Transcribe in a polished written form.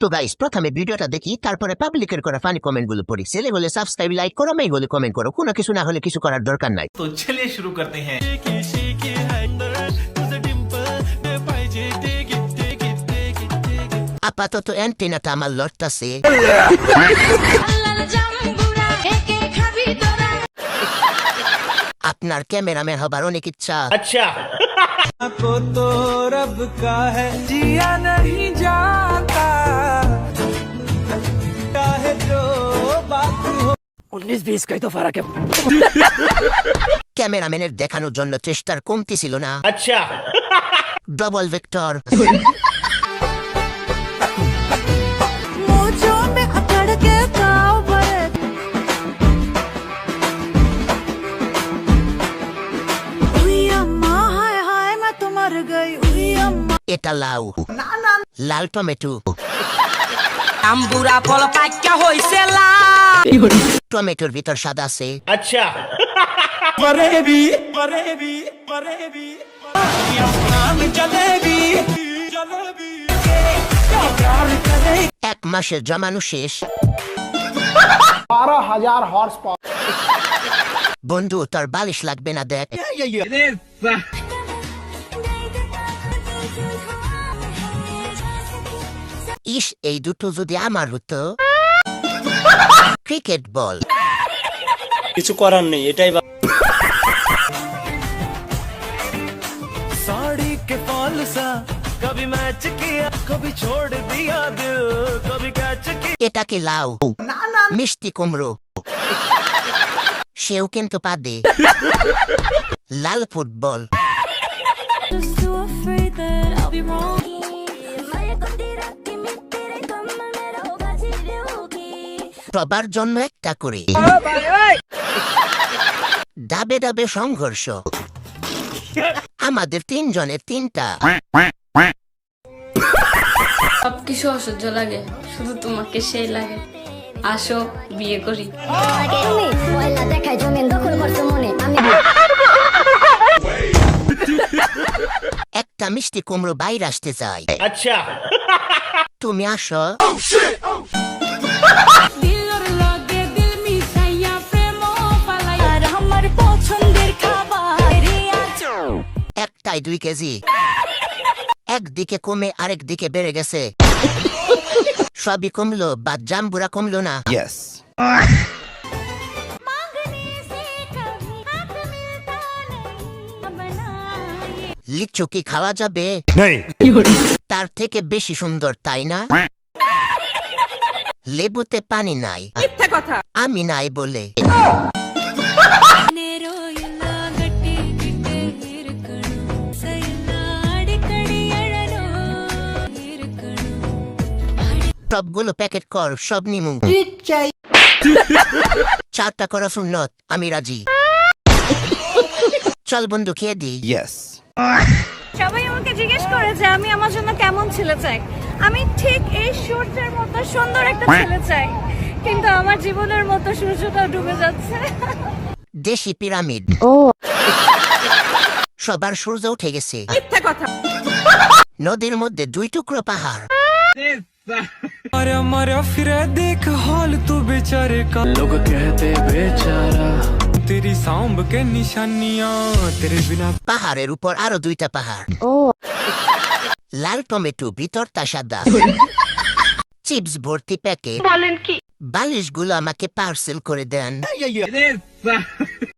তো গাইস প্রথমে ভিডিওটা দেখি তারপরে পাবলিকের করা ফানি কমেন্ট গুলো পড়ি। ছেলে বলে সাবস্ক্রাইব লাইক করো, মেয়ে বলে কমেন্ট করো। কোনো কিছু না হলে কিছু করার দরকার নাই। तो चलिए शुरू करते हैं। আপাতত অ্যান্টেনাটা আমার লড়তাছে। আপনার ক্যামেরাম্যান হবার অনেক ইচ্ছা। अच्छा को तो रब का है जिया नहीं जाता चाहे जो बात हो 19-20 का ही तो फर्क है। ক্যামেরাম্যানের দেখানোর জন্য চেষ্টার কমতি ছিল না। अच्छा ডবল ভেক্টর। मुझो में अकड़ के गाँव भरे उई अम्मा हाय हाय मैं तो मर गई उई अम्मा এটা লাউ, লাল টমেটো। আমবুরা ফল পাক্কা হইছে লা। টমেটোর ভিতর স্বাদ আছে। अच्छा फरेबी फरेबी फरेबी नाम जलेबी जलेबी प्यार करे এক মাসের জমানো শেষ। 12,000 হর্স পাওয়ার। বন্ধু তোর বালিশ লাগবে না দেখ। ইস এই দুটো যদি আমার হতো। Cricket ball. কিছু করার নেই এটাই साड़ी के फॉल सा कभी मैच किया कभी छोड़ दिया दिल कभी कैच किया এটা কি লাউ? মিষ্টি কুমড়ো। সেও কিন্তু পাদে। লাল football. Just too afraid that I'll be wrong সবার জন্য একটা করে। ডাবে ডাবে সংঘর্ষ। আমাদের তিনজনের তিনটা। সবকিছু অসহ্য লাগে, শুধু তোমাকে সেই লাগে। আসো বিয়ে করি। একটা মিষ্টি কুমড়ো বাইরে আসতে চাই। अच्छा তুমি আসো। আর আমার পছন্দের খাবার একটাই 2 কেজি। একদিকে কমে আরেক দিকে বেড়ে গেছে। সবই কমলো বা জাম্বুরা কমলো না। লিচু কি খাওয়া যাবে? তার থেকে বেশি সুন্দর তাই না? লেবুতে পানি নাই। আমি নাই বলে। সবগুলো প্যাকেট কর, সব নিমু। চারটা করা সুন্নত, আমি রাজি। চল বন্ধু খেয়ে দিই। সবাই আমাকে জিজ্ঞেস করে যে আমি আমার জন্য কেমন ছেলে চাই। আমি ঠিক এই সূর্যের মতো সুন্দর একটা ছেলে চাই, কিন্তু আমার জীবনের মতো সূর্যটা ডুবে যাচ্ছে। দেশি পিরামিড। সবার সূর্য উঠে গেছে। নদীর মধ্যে 2 টুকরো পাহাড়। मरा मरा फिर देख हाल तू बेचारे का लोग कहते बेचारा तेरी सांब के निशानियां तेरे बिना পাহাড়ের উপর আরো 2টা পাহাড়। লাল টমেটো, ভিতরটা সাদা। চিপস ভর্তি প্যাকেট। বালিশগুলো আমাকে পার্সেল করে দেন।